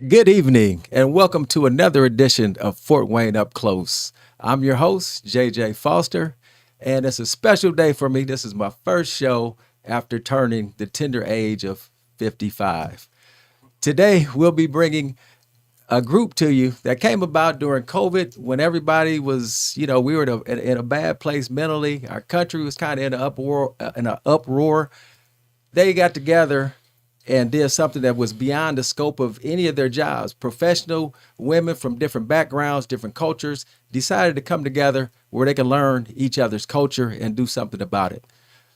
Good evening, and welcome to another edition of Fort Wayne Up Close. I'm your host, JJ Foster, and it's a special day for me. This is my first show after turning the tender age of 55. Today, we'll be bringing a group to you that came about during COVID when everybody was, we were in a bad place mentally. Our country was kind of in an uproar. They got together and did something that was beyond the scope of any of their jobs. Professional women from different backgrounds, different cultures, decided to come together where they can learn each other's culture and do something about it.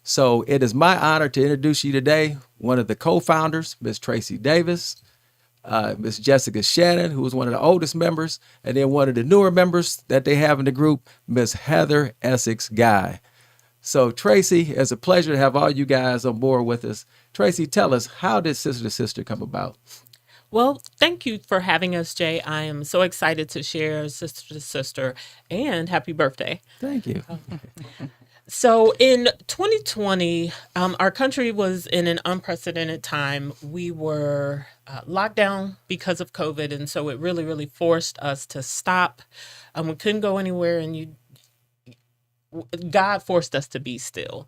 So it is my honor to introduce you today, one of the co-founders, Miss Tracy Davis, Miss Jessica Shannon, who is one of the oldest members, and then one of the newer members that they have in the group, Miss Heather Essex Guy. So, Tracy, it's a pleasure to have all you guys on board with us. Tracy, tell us, how did Sister to Sister come about? Well, thank you for having us, Jay. I am so excited to share Sister to Sister and happy birthday. Thank you. So, in 2020, our country was in an unprecedented time. We were locked down because of COVID, and so it really, really forced us to stop. We couldn't go anywhere, and God forced us to be still.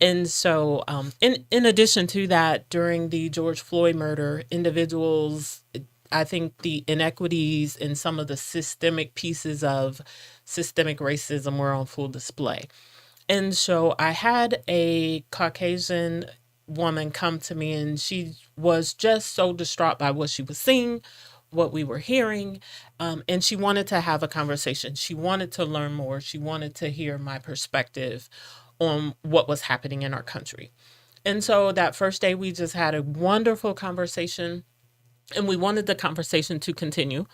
And so, in addition to that, during the George Floyd murder, individuals, I think the inequities and some of the systemic pieces of systemic racism were on full display. And so I had a Caucasian woman come to me, and she was just so distraught by what she was seeing, what we were hearing, and she wanted to have a conversation. She wanted to learn more. She wanted to hear my perspective on what was happening in our country. And so that first day, we just had a wonderful conversation, and we wanted the conversation to continue.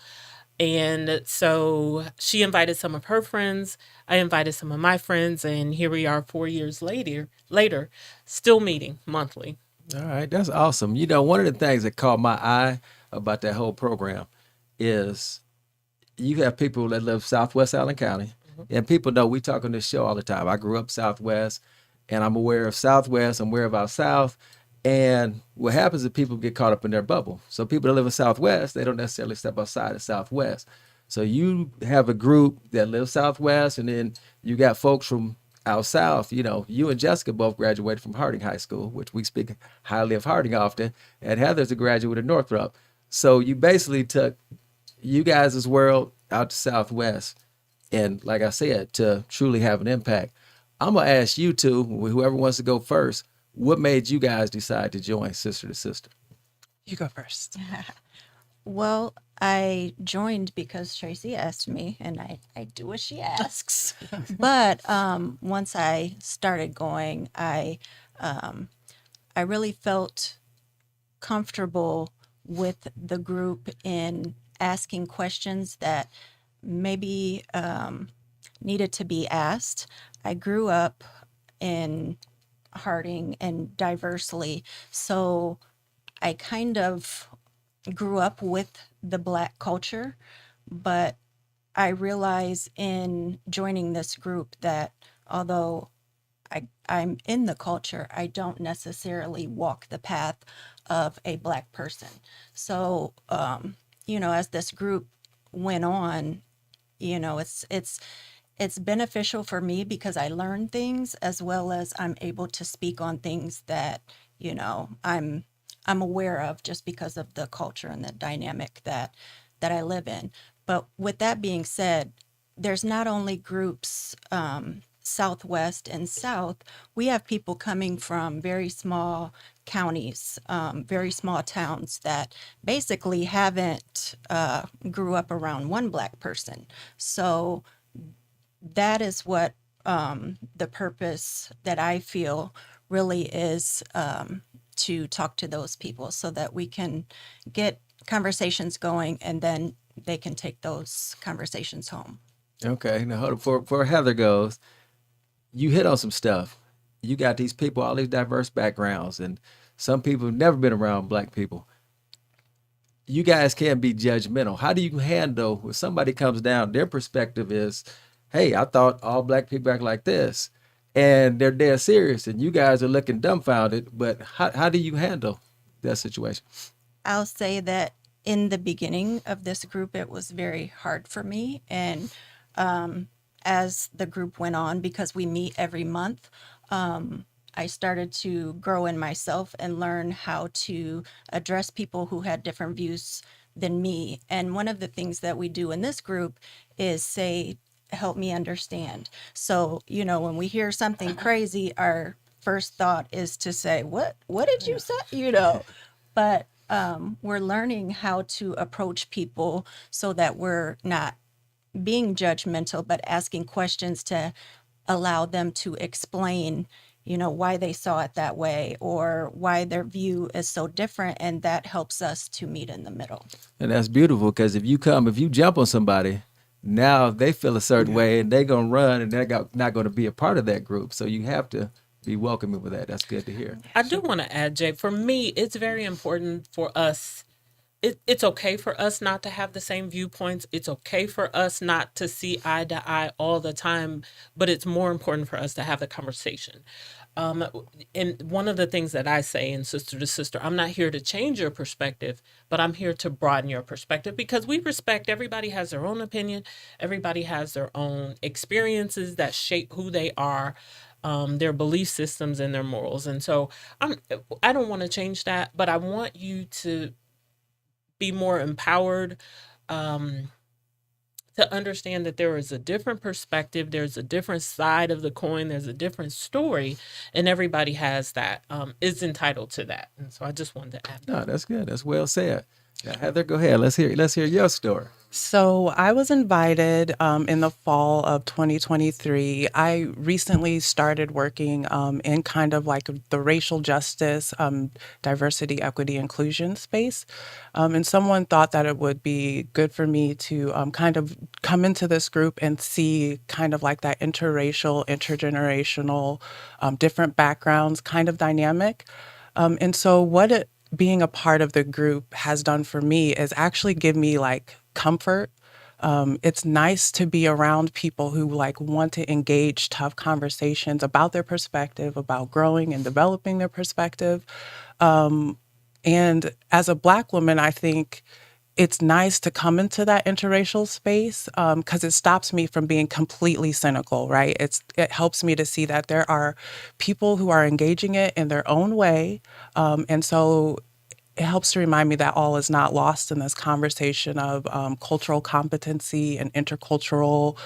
And so she invited some of her friends. I invited some of my friends, and here we are 4 years later, still meeting monthly. All right, that's awesome. One of the things that caught my eye about that whole program is you have people that live Southwest Allen County, and people know we talk on this show all the time. I grew up Southwest, and I'm aware of Southwest. I'm aware of our South. And what happens is people get caught up in their bubble. So people that live in Southwest, they don't necessarily step outside of Southwest. So you have a group that lives Southwest, and then you got folks from out South. You and Jessica both graduated from Harding High School, which we speak highly of Harding often. And Heather's a graduate of Northrop. So you basically took you guys' world out to Southwest. And like I said, to truly have an impact. I'm going to ask you two, whoever wants to go first, what made you guys decide to join Sister to Sister? You go first. Well, I joined because Tracy asked me, and I do what she asks. But once I started going, I really felt comfortable with the group in asking questions that maybe needed to be asked. I grew up in Harding and diversely, so I kind of grew up with the Black culture, but I realize in joining this group that although I'm in the culture, I don't necessarily walk the path of a Black person. So, as this group went on, it's beneficial for me because I learn things as well as I'm able to speak on things that, I'm aware of just because of the culture and the dynamic that I live in. But with that being said, there's not only groups Southwest and South, we have people coming from very small counties, very small towns that basically haven't grew up around one Black person. So that is what the purpose that I feel really is to talk to those people so that we can get conversations going and then they can take those conversations home. Okay, now hold on. Before Heather goes, you hit on some stuff. You got these people, all these diverse backgrounds, and some people have never been around Black people. You guys can't be judgmental. How do you handle when somebody comes down, their perspective is, hey, I thought all Black people act like this. And they're dead serious, and you guys are looking dumbfounded. But how do you handle that situation? I'll say that in the beginning of this group, it was very hard for me. And as the group went on, because we meet every month, I started to grow in myself and learn how to address people who had different views than me. And one of the things that we do in this group is say, help me understand. So, when we hear something crazy, our first thought is to say, what did you say? But we're learning how to approach people so that we're not being judgmental, but asking questions to allow them to explain, why they saw it that way or why their view is so different. And that helps us to meet in the middle. And that's beautiful because if you jump on somebody, now they feel a certain way and they're going to run and not going to be a part of that group. So you have to be welcoming with that. That's good to hear. I do want to add, Jay, for me, it's very important for us. It's okay for us not to have the same viewpoints. It's okay for us not to see eye to eye all the time, but it's more important for us to have the conversation. And one of the things that I say in Sister to Sister, I'm not here to change your perspective, but I'm here to broaden your perspective because we respect everybody has their own opinion. Everybody has their own experiences that shape who they are, their belief systems and their morals. And so I don't want to change that, but I want you to be more empowered, to understand that there is a different perspective, there's a different side of the coin, there's a different story, and everybody has that, is entitled to that. And so I just wanted to add that. No, that's good. That's well said. Now, Heather, go ahead. Let's hear your story. So I was invited in the fall of 2023. I recently started working in kind of like the racial justice, diversity, equity, inclusion space. And someone thought that it would be good for me to kind of come into this group and see kind of like that interracial, intergenerational, different backgrounds kind of dynamic. And so being a part of the group has done for me is actually give me like comfort. It's nice to be around people who like want to engage tough conversations about their perspective, about growing and developing their perspective. And as a Black woman, I think it's nice to come into that interracial space because it stops me from being completely cynical, right? It helps me to see that there are people who are engaging it in their own way. And so it helps to remind me that all is not lost in this conversation of cultural competency and intercultural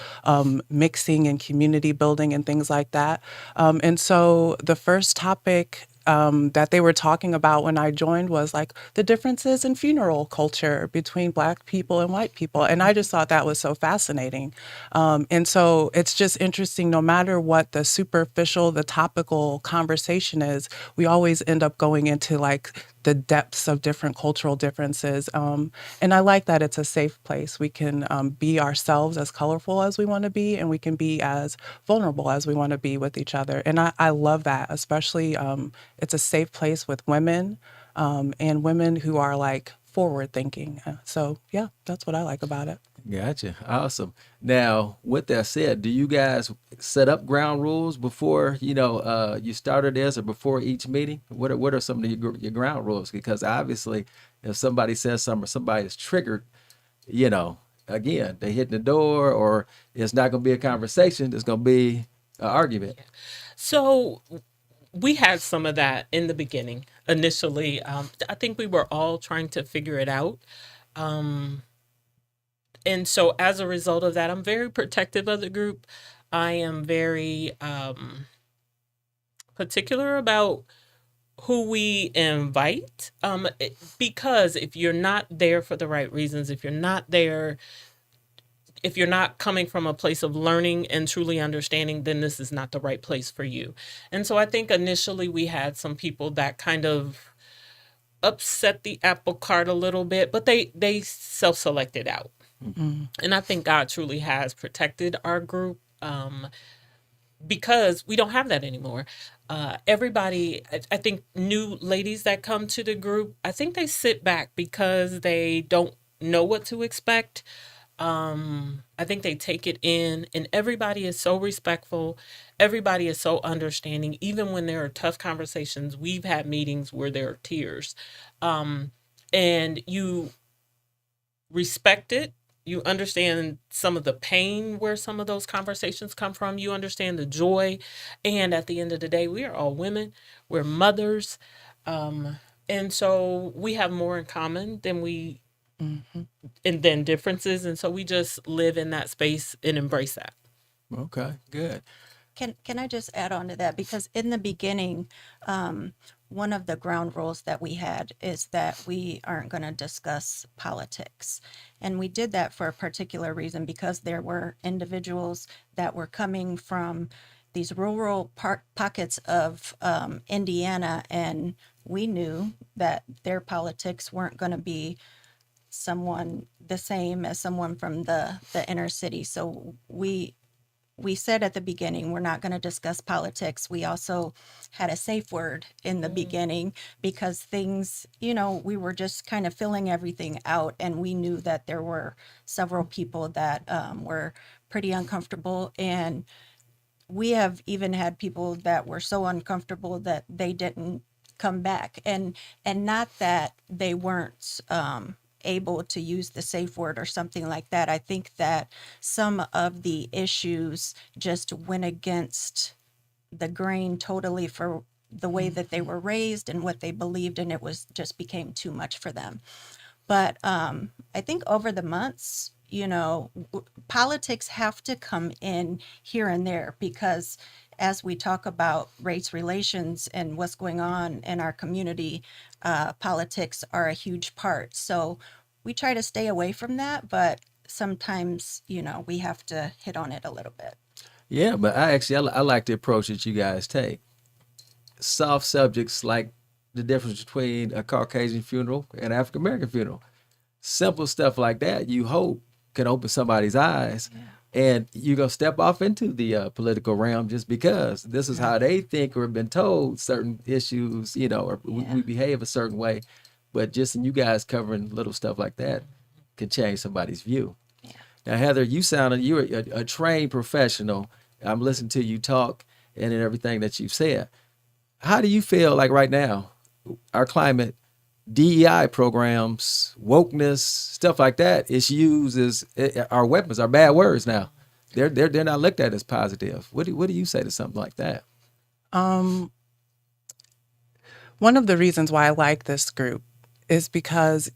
mixing and community building and things like that. And so the first topic that they were talking about when I joined was like the differences in funeral culture between Black people and white people. And I just thought that was so fascinating. And so it's just interesting, no matter what the superficial, the topical conversation is, we always end up going into like the depths of different cultural differences. And I like that it's a safe place. We can be ourselves as colorful as we want to be, and we can be as vulnerable as we want to be with each other. And I love that, especially it's a safe place with women and women who are like forward thinking. So yeah, that's what I like about it. Gotcha. Awesome. Now, with that said, do you guys set up ground rules before you started this or before each meeting? What are some of your ground rules? Because obviously, if somebody says something or somebody is triggered, again, they hit the door, or it's not going to be a conversation. It's going to be an argument. So we had some of that in the beginning. Initially, I think we were all trying to figure it out. And so as a result of that, I'm very protective of the group. I am very particular about who we invite, because if you're not there for the right reasons, if you're not coming from a place of learning and truly understanding, then this is not the right place for you. And so I think initially we had some people that kind of upset the apple cart a little bit, but they self-selected out. Mm-hmm. And I think God truly has protected our group, because we don't have that anymore. Everybody, I think new ladies that come to the group, I think they sit back because they don't know what to expect. I think they take it in, and everybody is so respectful. Everybody is so understanding. Even when there are tough conversations, we've had meetings where there are tears. And respect it. You understand some of the pain where some of those conversations come from. You understand the joy. And at the end of the day, we are all women. We're mothers. Um, and so we have more in common than we and then differences. And so we just live in that space and embrace that. Okay, good. Can I just add on to that? Because in the beginning, one of the ground rules that we had is that we aren't going to discuss politics. And we did that for a particular reason because there were individuals that were coming from these rural pockets of Indiana, and we knew that their politics weren't going to be someone the same as someone from the inner city. So we said at the beginning, we're not going to discuss politics. We also had a safe word in the beginning because things, we were just kind of filling everything out. And we knew that there were several people that were pretty uncomfortable. And we have even had people that were so uncomfortable that they didn't come back. And not that they weren't able to use the safe word or something like that. I think that some of the issues just went against the grain totally for the way that they were raised and what they believed, and it was just became too much for them. But I think over the months, politics have to come in here and there because as we talk about race relations and what's going on in our community, politics are a huge part. So we try to stay away from that, but sometimes, we have to hit on it a little bit. Yeah, but I like the approach that you guys take. Soft subjects like the difference between a Caucasian funeral and an African American funeral. Simple stuff like that, you hope, can open somebody's eyes. Yeah. And you're going to step off into the political realm just because this is how they think or have been told certain issues, or we behave a certain way. But just in you guys covering little stuff like that can change somebody's view. Yeah. Now, Heather, you're a trained professional. I'm listening to you talk and in everything that you've said. How do you feel like right now, our climate, DEI programs, wokeness, stuff like that is used as our weapons, our bad words now. They're not looked at as positive. What do you say to something like that? One of the reasons why I like this group is because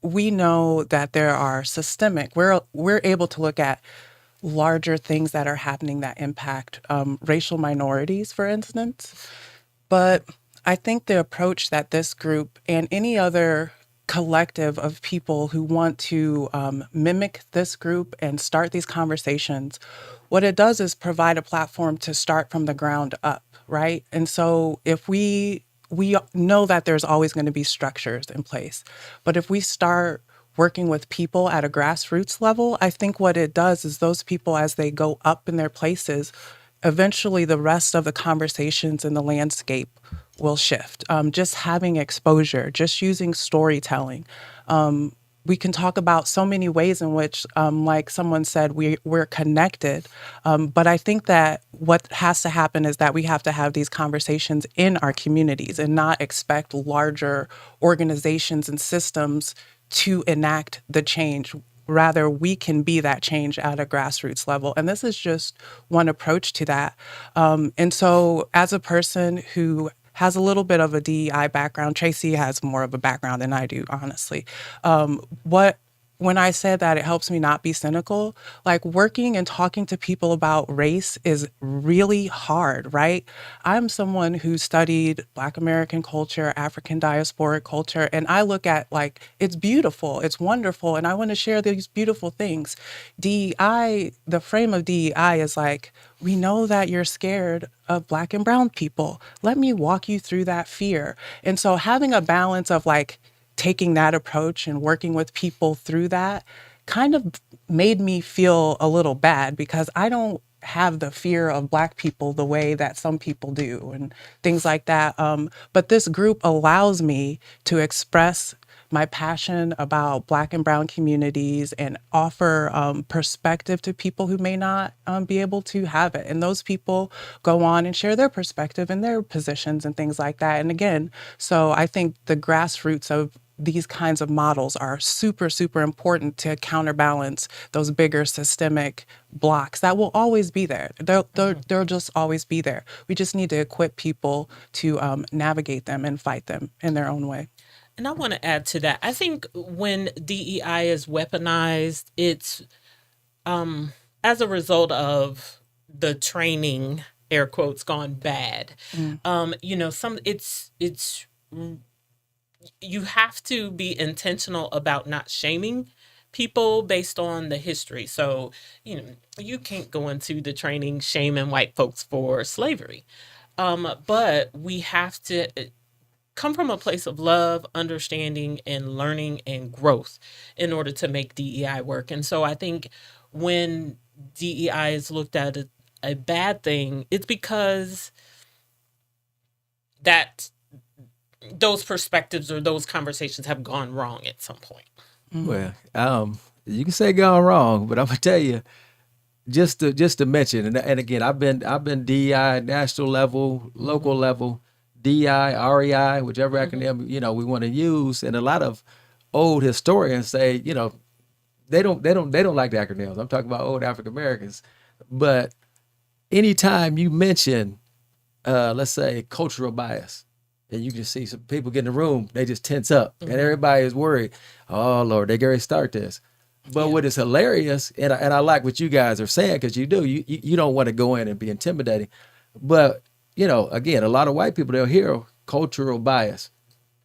we know that there are systemic. We're able to look at larger things that are happening that impact racial minorities, for instance. But I think the approach that this group and any other collective of people who want to mimic this group and start these conversations, what it does is provide a platform to start from the ground up, right? And so if we know that there's always going to be structures in place, but if we start working with people at a grassroots level, I think what it does is those people, as they go up in their places, eventually the rest of the conversations in the landscape will shift. Just having exposure, just using storytelling. We can talk about so many ways in which, like someone said, we're connected. But I think that what has to happen is that we have to have these conversations in our communities and not expect larger organizations and systems to enact the change. Rather, we can be that change at a grassroots level. And this is just one approach to that. And so as a person who has a little bit of a DEI background, Tracy has more of a background than I do, honestly. When I said that it helps me not be cynical, like working and talking to people about race is really hard, right? I'm someone who studied Black American culture, African diasporic culture, and I look at like, it's beautiful, it's wonderful, and I want to share these beautiful things. DEI, the frame of DEI is like, we know that you're scared of Black and brown people. Let me walk you through that fear. And so having a balance of like, taking that approach and working with people through that kind of made me feel a little bad because I don't have the fear of Black people the way that some people do and things like that. But this group allows me to express my passion about Black and brown communities and offer perspective to people who may not be able to have it. And those people go on and share their perspective and their positions and things like that. And again, so I think the grassroots of these kinds of models are super, super important to counterbalance those bigger systemic blocks that will always be there. They'll just always be there. We just need to equip people to navigate them and fight them in their own way. And I want to add to that. I think when DEI is weaponized, it's as a result of the training, air quotes, gone bad. It's you have to be intentional about not shaming people based on the history. So, you can't go into the training shaming white folks for slavery. But we have to come from a place of love, understanding, and learning and growth in order to make DEI work. And so I think when DEI is looked at as a bad thing, it's because that those perspectives or those conversations have gone wrong at some point. Well, you can say gone wrong, but I'm gonna tell you, just to mention, and again, I've been DEI national level, local level, DEI, REI, whichever acronym we want to use, and a lot of old historians say they don't like the acronyms. I'm talking about old African Americans, but anytime you mention, let's say, cultural bias, and you can see some people get in the room, they just tense up, and everybody is worried. Oh Lord, they gonna start this. But what is hilarious, and I like what you guys are saying, because you don't want to go in and be intimidating. But again, a lot of white people, they'll hear cultural bias,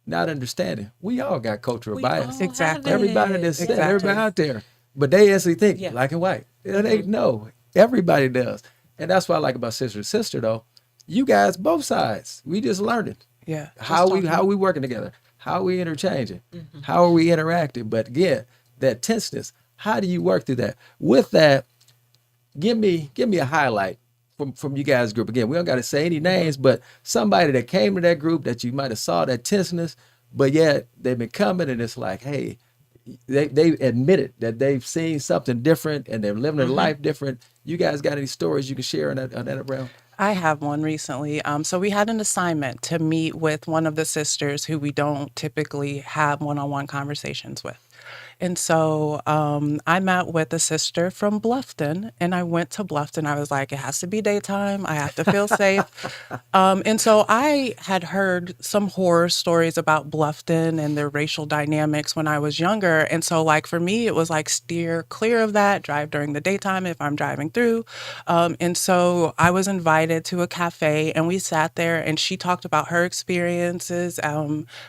not understanding. We all got cultural bias. Exactly. Everybody that's Exactly. everybody out there, but they actually think Yeah. black and white. They know everybody does, and that's what I like about sister to sister. Though you guys, both sides, we just learning. Yeah. How we working together, how we interchanging, how are we interacting. But again, that tenseness, how do you work through that? With that, give me a highlight from you guys' group. Again, we don't got to say any names, but somebody that came to that group that you might have saw that tenseness, but yet they've been coming, and it's like, hey, they admitted that they've seen something different and they're living their life different. You guys got any stories you can share on that realm? I have one recently. So we had an assignment to meet with one of the sisters who we don't typically have one-on-one conversations with. And so I met with a sister from Bluffton, and I went to Bluffton. I was like, it has to be daytime. I have to feel safe. And so I had heard some horror stories about Bluffton and their racial dynamics when I was younger. And so, like, for me, it was like steer clear of that, drive during the daytime if I'm driving through. And so I was invited to a cafe, and we sat there, and she talked about her experiences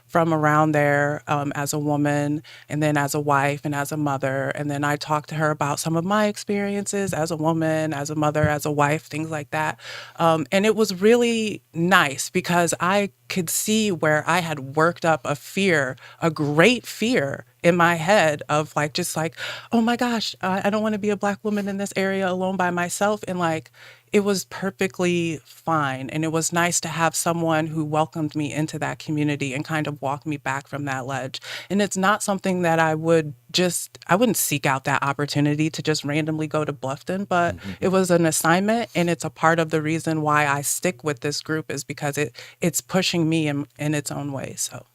from around there as a woman, and then as a wife and as a mother. And then I talked to her about some of my experiences as a woman, as a mother, as a wife, things like that. And it was really nice because I could see where I had worked up a fear, a great fear in my head of like, just like, oh my gosh, I don't want to be a Black woman in this area alone by myself. And like, it was perfectly fine. And it was nice to have someone who welcomed me into that community and kind of walked me back from that ledge. And it's not something that I wouldn't seek out that opportunity to just randomly go to Bluffton, but it was an assignment, and it's a part of the reason why I stick with this group is because it's pushing me in its own way. So.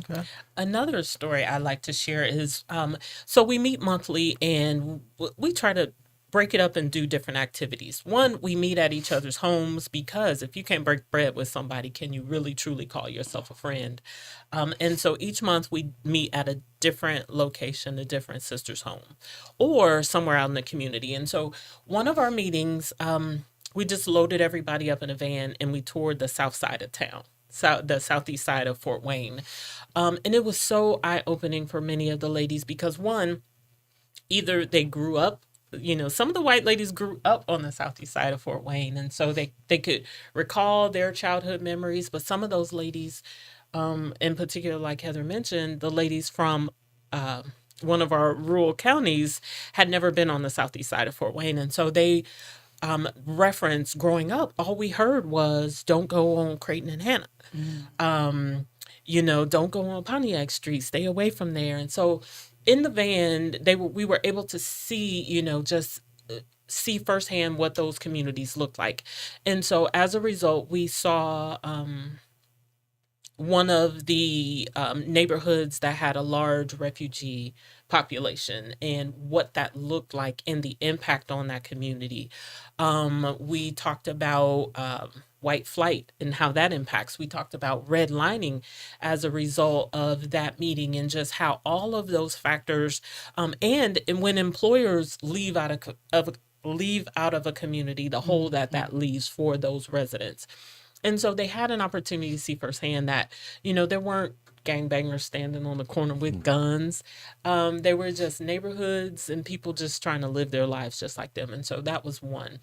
Okay. Another story I like to share is so we meet monthly, and we try to break it up and do different activities. One, we meet at each other's homes, because if you can't break bread with somebody, can you really truly call yourself a friend? And so each month we meet at a different location, a different sister's home, or somewhere out in the community. And so one of our meetings, we just loaded everybody up in a van and we toured the south side of town. The southeast side of Fort Wayne. And it was so eye-opening for many of the ladies because, one, either they grew up, some of the white ladies grew up on the southeast side of Fort Wayne, and so they could recall their childhood memories. But some of those ladies, in particular, like Heather mentioned, the ladies from one of our rural counties had never been on the southeast side of Fort Wayne, and so they reference growing up, all we heard was don't go on Creighton and Hannah. Don't go on Pontiac Street, stay away from there. And so in the van, we were able to see, just see firsthand what those communities looked like. And so as a result, we saw one of the neighborhoods that had a large refugee population and what that looked like and the impact on that community. We talked about white flight and how that impacts. We talked about redlining as a result of that meeting and just how all of those factors and when employers leave out of a community, the hole that leaves for those residents. And so they had an opportunity to see firsthand that, there weren't gangbangers standing on the corner with guns. They were just neighborhoods and people just trying to live their lives just like them. And so that was one.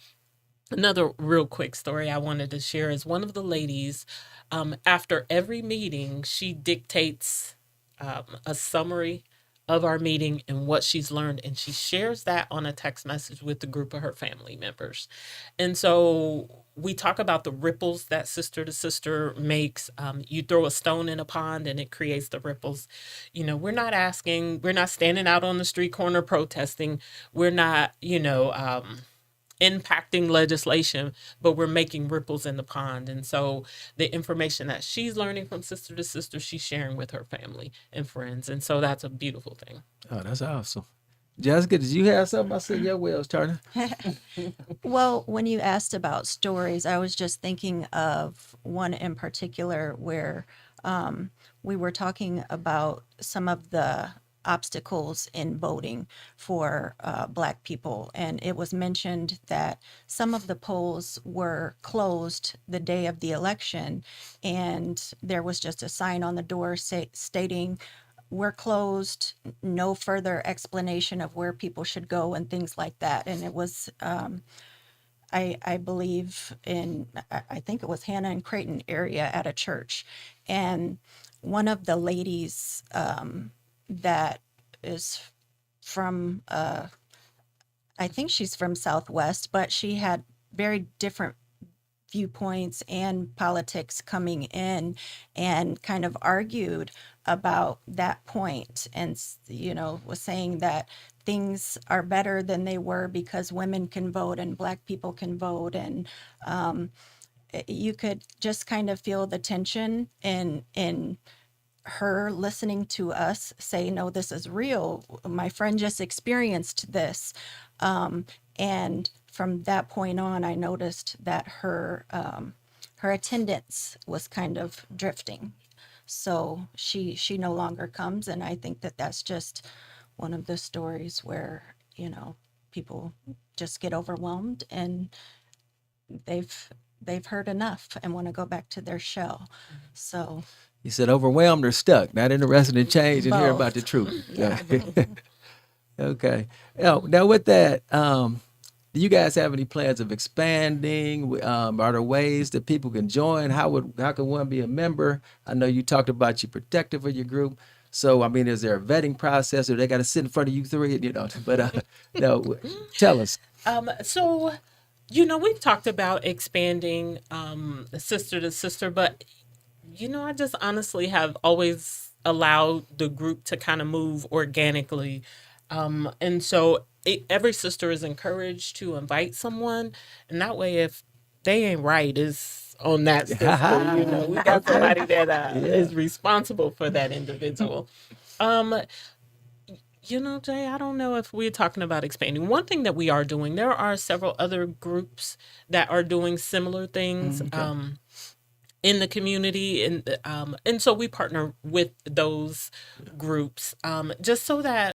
Another real quick story I wanted to share is one of the ladies, after every meeting, she dictates a summary of our meeting and what she's learned, and she shares that on a text message with the group of her family members. And so we talk about the ripples that sister to sister makes. You throw a stone in a pond and it creates the ripples. We're not standing out on the street corner protesting. We're not, impacting legislation, but we're making ripples in the pond. And so the information that she's learning from sister to sister, she's sharing with her family and friends. And so that's a beautiful thing. Oh, that's awesome. Jessica, did you have something? I see your wheels turning. Well, when you asked about stories, I was just thinking of one in particular where we were talking about some of the obstacles in voting for Black people. And it was mentioned that some of the polls were closed the day of the election, and there was just a sign on the door stating, "We're closed, no further explanation of where people should go," and things like that. And it was I believe I think it was Hannah and Creighton area at a church. And one of the ladies that is from, I think she's from Southwest, but she had very different viewpoints and politics coming in and kind of argued about that point and was saying that things are better than they were because women can vote and Black people can vote. And you could just kind of feel the tension in her listening to us say, "No, this is real. My friend just experienced this." And from that point on, I noticed that her attendance was kind of drifting. So she no longer comes, and I think that that's just one of the stories where people just get overwhelmed and they've heard enough and want to go back to their shell. So You said overwhelmed or stuck, not interested in change and hear Both. about the truth. Yeah. Okay. Now with that, do you guys have any plans of expanding? Are there ways that people can join? How can one be a member? I know you talked about you're protective of your group. So, I mean, is there a vetting process or they got to sit in front of you three, but no, tell us. So, we've talked about expanding sister to sister, but I just honestly have always allowed the group to kind of move organically. And so every sister is encouraged to invite someone. And that way, if they ain't right, is on that sister. We got somebody that is responsible for that individual. Jay, I don't know if we're talking about expanding. One thing that we are doing, there are several other groups that are doing similar things. In the community, and so we partner with those groups just so that